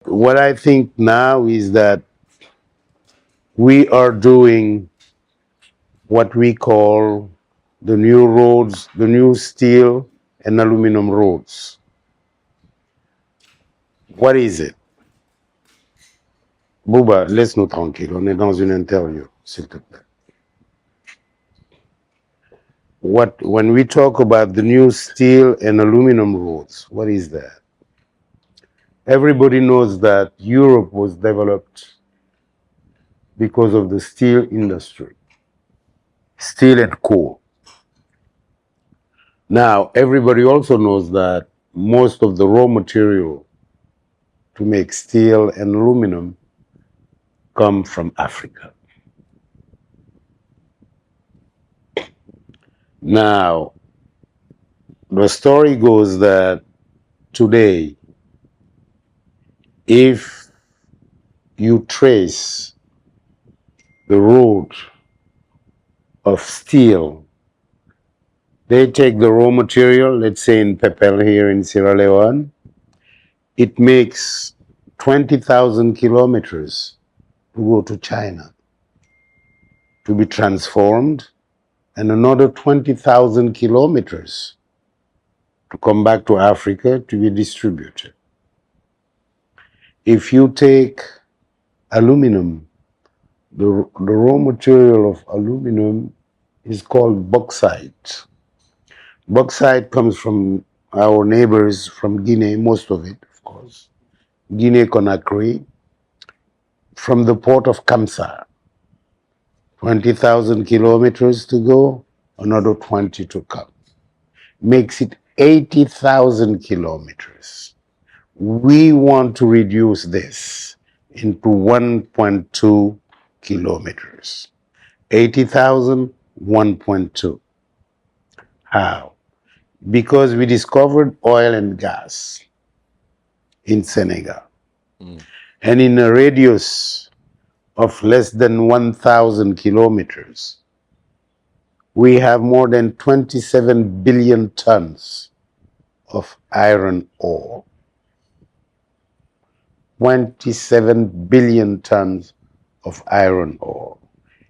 What I think now is that we are doing what we call the new roads, the new steel and aluminum roads. What is it? Bouba, laisse-nous tranquille. On est dans une interview, s'il te plaît. When we talk about the new steel and aluminum roads, what is that? Everybody knows that Europe was developed because of the steel industry, steel and coal. Now, everybody also knows that most of the raw material to make steel and aluminum come from Africa. Now, the story goes that today, if you trace the road of steel, they take the raw material, let's say in Pepel here in Sierra Leone, it makes 20,000 kilometers to go to China to be transformed, and another 20,000 kilometers to come back to Africa to be distributed. If you take aluminum, the raw material of aluminum is called bauxite. Bauxite comes from our neighbors from Guinea, most of it, of course. Guinea-Conakry, from the port of Kamsa. 20,000 kilometers to go, another 20 to come. Makes it 80,000 kilometers. We want to reduce this into 1.2 kilometers. 80,000, 1.2. How? Because we discovered oil and gas in Senegal. And in a radius of less than 1,000 kilometers, we have more than 27 billion tons of iron ore. 27 billion tons of iron ore.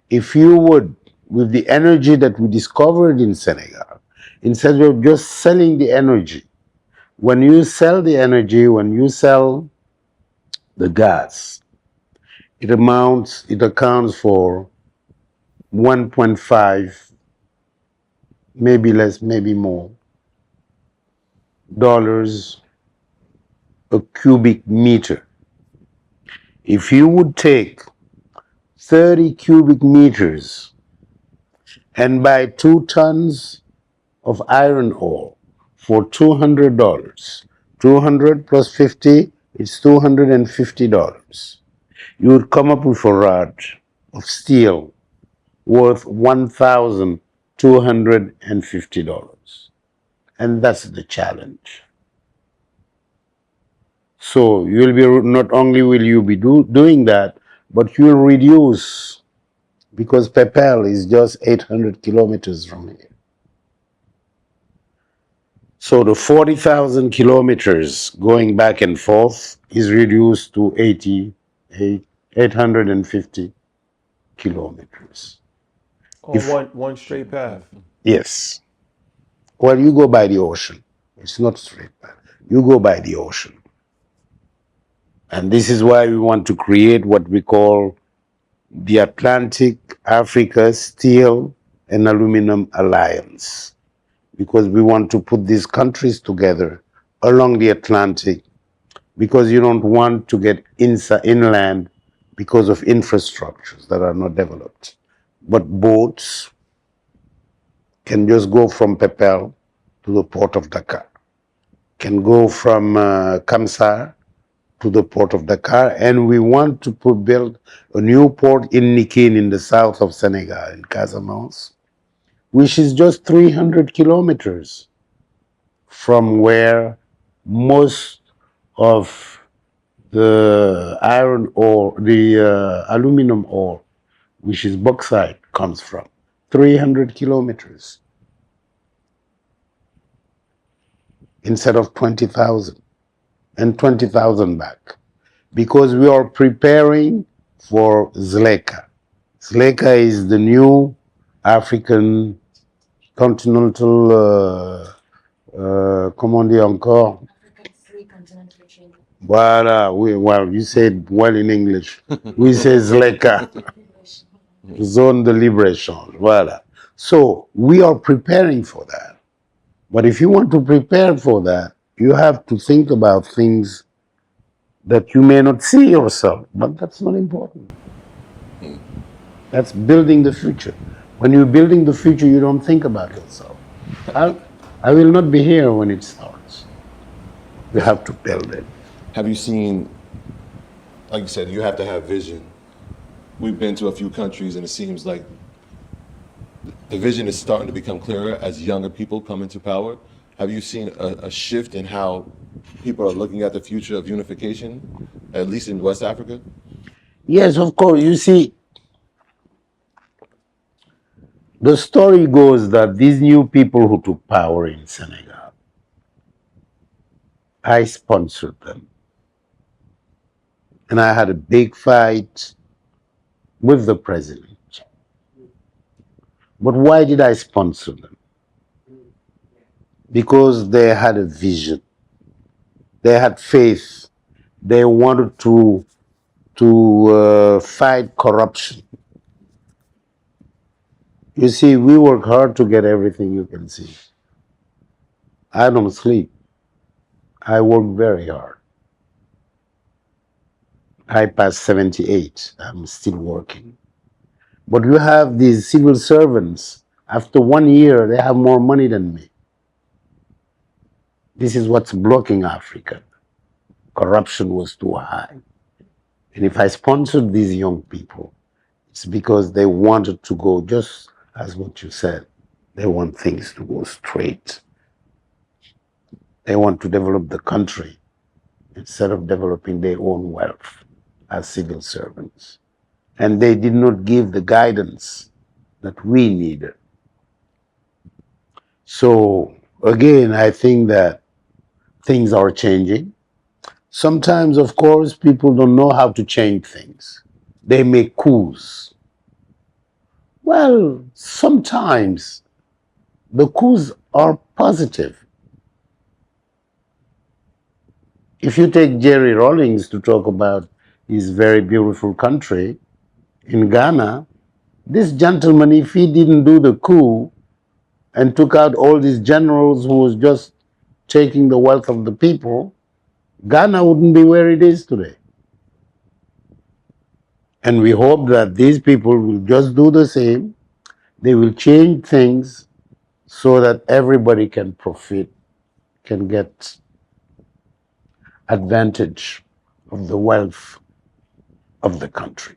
If you would, with the energy that we discovered in Senegal, instead of just selling the energy, when you sell the energy, when you sell the gas, it accounts for 1.5, maybe less, maybe more, dollars a cubic meter. If you would take 30 cubic meters and buy 2 tons of iron ore for $200, 200 plus 50 is $250. You would come up with a rod of steel worth $1,250. And that's the challenge. So you'll be, not only will you be doing that, but you'll reduce, because Pepel is just 800 kilometers from here. So the 40,000 kilometers going back and forth is reduced to 850 kilometers. One straight path. Yes. Well, you go by the ocean. It's not straight path. You go by the ocean. And this is why we want to create what we call the Atlantic Africa Steel and Aluminum Alliance, because we want to put these countries together along the Atlantic, because you don't want to get inland because of infrastructures that are not developed. But boats can just go from Pepel to the port of Dakar, can go from Kamsar to the port of Dakar, and we want to build a new port in Nikin in the south of Senegal, in Casamance, which is just 300 kilometers from where most of the iron ore, the aluminum ore, which is bauxite, comes from. 300 kilometers instead of 20,000, and 20,000 back. because we are preparing for Zleka. Zleka is the new African continental, comment on dit encore? Voilà, well, you said well in English. We say Zleka, zone de libre-échange, voilà. So we are preparing for that. But if you want to prepare for that, you have to think about things that you may not see yourself, but that's not important. That's building the future. When you're building the future, you don't think about yourself. I will not be here when it starts. You have to build it. Have you seen, like you said, you have to have vision. We've been to a few countries and it seems like the vision is starting to become clearer as younger people come into power. Have you seen a shift in how people are looking at the future of unification, at least in West Africa? Yes, of course. You see, the story goes that these new people who took power in Senegal, I sponsored them. And I had a big fight with the president. But why did I sponsor them? Because they had a vision. They had faith. They wanted to fight corruption. You see, we work hard to get everything you can see. I don't sleep. I work very hard. I passed 78. I'm still working. But you have these civil servants, after 1 year, they have more money than me. This is what's blocking Africa. Corruption was too high. And if I sponsored these young people, it's because they wanted to go just as what you said. They want things to go straight. They want to develop the country instead of developing their own wealth as civil servants. And they did not give the guidance that we needed. So again, I think that things are changing. Sometimes, of course, people don't know how to change things. They make coups. Well, sometimes the coups are positive. If you take Jerry Rawlings to talk about his very beautiful country in Ghana, this gentleman, if he didn't do the coup and took out all these generals who was just taking the wealth of the people, Ghana wouldn't be where it is today. And we hope that these people will just do the same. They will change things so that everybody can profit, can get advantage of the wealth of the country.